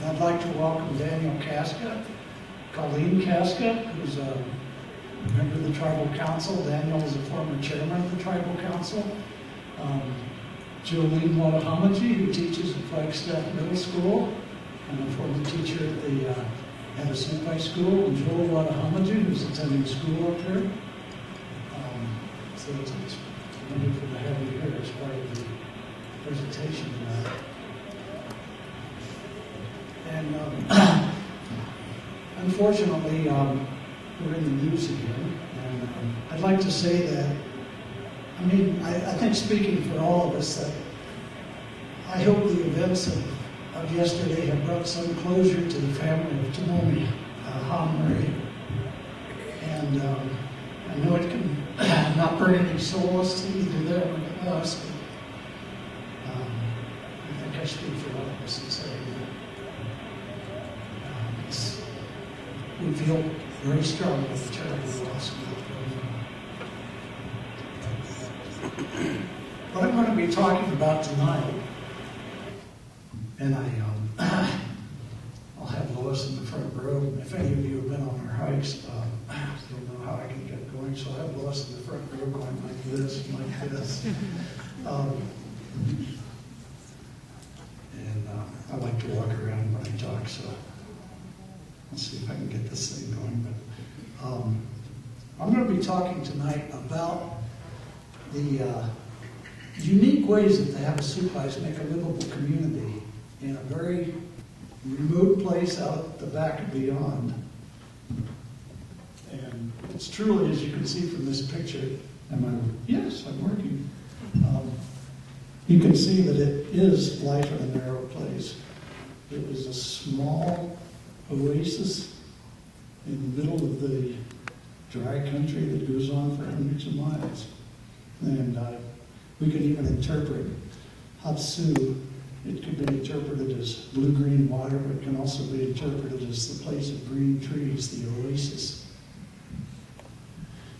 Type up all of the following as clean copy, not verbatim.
I'd like to welcome Daniel Casca, Colleen Casca, who's a member of the Tribal Council. Daniel is a former chairman of the Tribal Council. Jolene Wadahamaji, who teaches at Flagstaff Middle School, and a former teacher at the Havasupai School, and Joel Wadahamaji, who's attending school up here. So it's wonderful to have you here as part of the presentation tonight. And unfortunately, we're in the news again. And I'd like to say that, I think speaking for all of us, that I hope the events of yesterday have brought some closure to the family of Tamomi Hamari. And I know it can not bring any solace to either them or us, but I think I speak for all of us in saying that we feel very strong with the terrible loss of what I'm going to be talking about tonight, and I'll have Lois in the front row. If any of you have been on our hikes, you'll know how I can get going. So I'll have Lois in the front row going like this, like this. And I like to walk around when I talk, so let's see if I can get this thing going. But I'm going to be talking tonight about the unique ways that the Havasupais make a livable community in a very remote place out at the back and beyond. And it's truly, as you can see from this picture, yes, I'm working. You can see that it is life in a narrow place. It was a small oasis in the middle of the dry country that goes on for hundreds of miles. And we could even interpret Hapsu. It could be interpreted as blue-green water, but it can also be interpreted as the place of green trees, the oasis.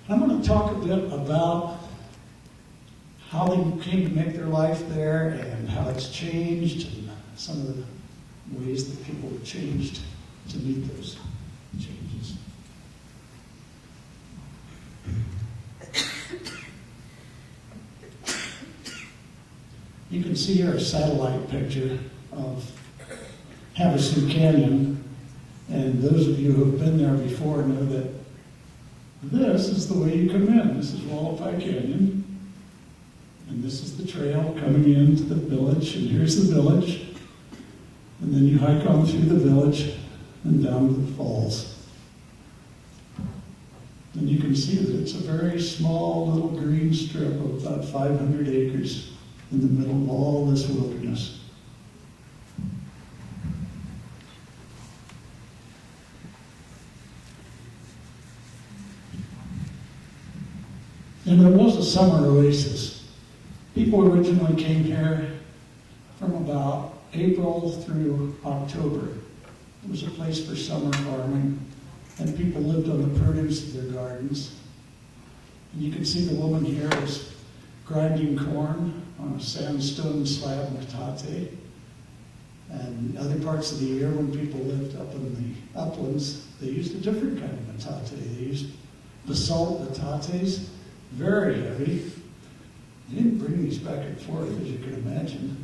I'm going to talk a bit about how they came to make their life there and how it's changed and some of the ways that people have changed to meet those changes. You can see here a satellite picture of Havasu Canyon, and those of you who have been there before know that this is the way you come in. This is Havasupai Canyon, and this is the trail coming into the village, and here's the village, and then you hike on through the village and down to the falls. And you can see that it's a very small little green strip of about 500 acres in the middle of all this wilderness. And there was a summer oasis. People originally came here from about April through October. It was a place for summer farming, and people lived on the produce of their gardens. And you can see the woman here is grinding corn on a sandstone slab metate. And other parts of the year, when people lived up in the uplands, they used a different kind of metate. They used basalt metates, very heavy. They didn't bring these back and forth, as you can imagine.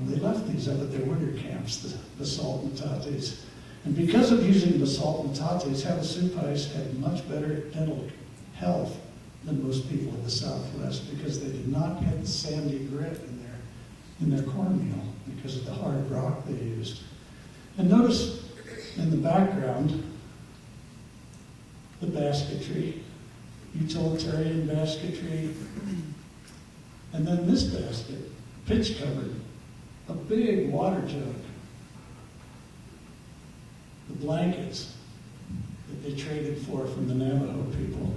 They left these up at their winter camps, the basalt metates. And because of using basalt metates, Havasupais had much better dental health than most people in the Southwest, because they did not get the sandy grit in their cornmeal because of the hard rock they used. And notice in the background the basketry, utilitarian basketry, and then this basket, pitch covered, a big water jug, the blankets that they traded for from the Navajo people.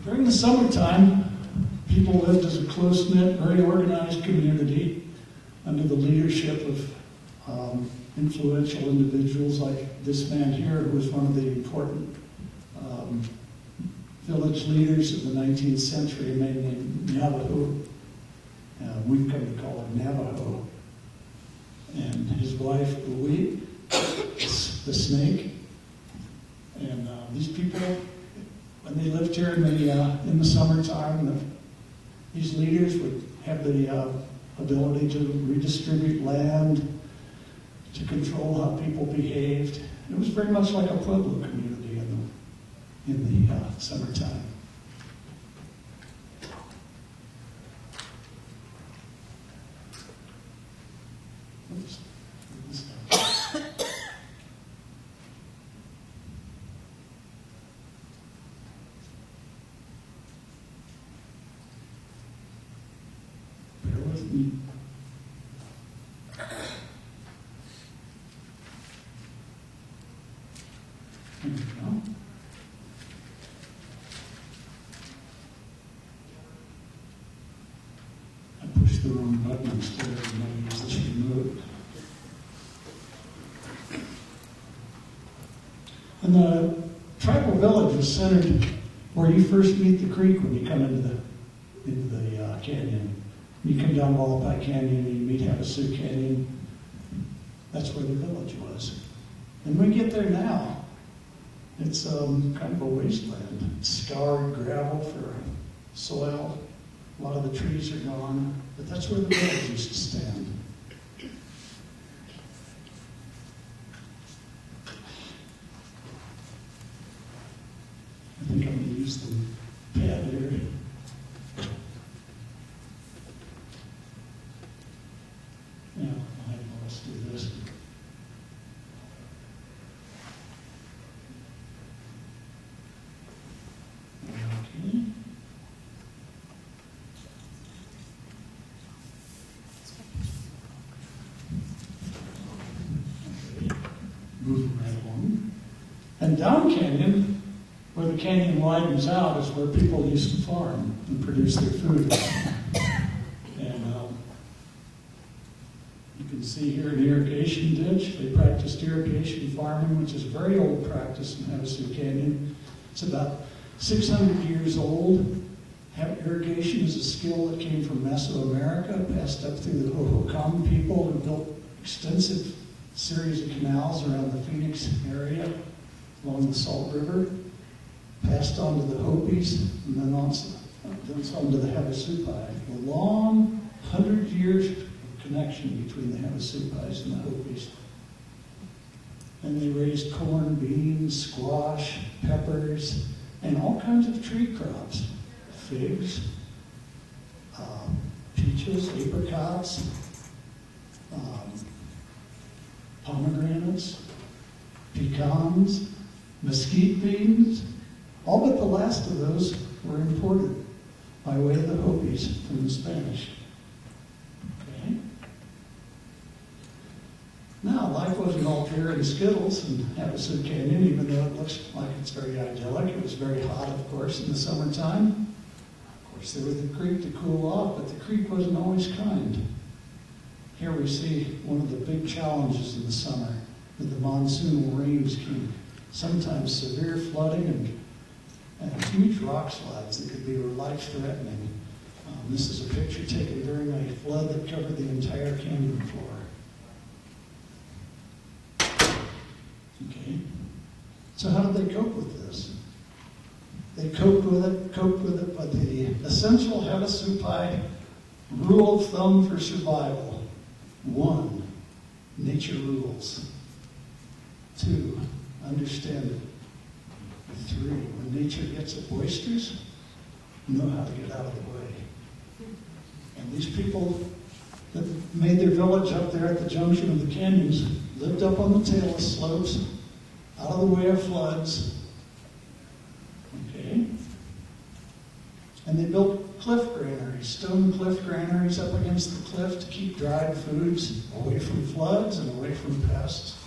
During the summertime, people lived as a close-knit, very organized community under the leadership of influential individuals like this man here, who was one of the important village leaders of the 19th century, a man named Navajo. We've come to call him Navajo. And his wife, Lois, the snake. And these people, when they lived here in the summertime, these leaders would have the ability to redistribute land, to control how people behaved. It was very much like a Pueblo community in the summertime. Oops. Bear with me. There we go. I pushed the wrong button instead of use this remote. And the tribal village was centered where you first meet the creek when you come into the canyon. You come down Havasupai Canyon and you meet Havasupai Canyon. That's where the village was. And when we get there now, it's kind of a wasteland. It's scoured gravel for soil. A lot of the trees are gone, but that's where the village used to stand. I think I'm going to use the pad here. Yeah, I'll have Lois do this. Okay. Moving right along. And down canyon, where the canyon widens out, is where people used to farm and produce their food. And you can see here an irrigation ditch. They practiced irrigation farming, which is a very old practice in Havasupai Canyon. It's about 600 years old. Irrigation is a skill that came from Mesoamerica, passed up through the Hohokam people who built extensive series of canals around the Phoenix area along the Salt River, passed on to the Hopis, and then on to the Havasupai. A long 100 years of connection between the Havasupais and the Hopis. And they raised corn, beans, squash, peppers, and all kinds of tree crops. Figs, peaches, apricots, pomegranates, pecans, mesquite beans. All but the last of those were imported by way of the Hopis from the Spanish. Okay. Now, life wasn't all pure and skittles in Havasupai Canyon, even though it looks like it's very idyllic. It was very hot, of course, in the summertime. Of course, there was the creek to cool off, but the creek wasn't always kind. Here we see one of the big challenges in the summer, with the monsoonal rains came sometimes severe flooding and huge rock slides that could be life-threatening. This is a picture taken during a flood that covered the entire canyon floor. Okay, so how did they cope with this? They coped with it, but the essential Havasupai rule of thumb for survival: 1, nature rules. 2, understand it. 3, when nature gets boisterous, know how to get out of the way. And these people that made their village up there at the junction of the canyons lived up on the tailless slopes, out of the way of floods. Okay? And they built cliff granaries, stone cliff granaries up against the cliff to keep dried foods away from floods and away from pests.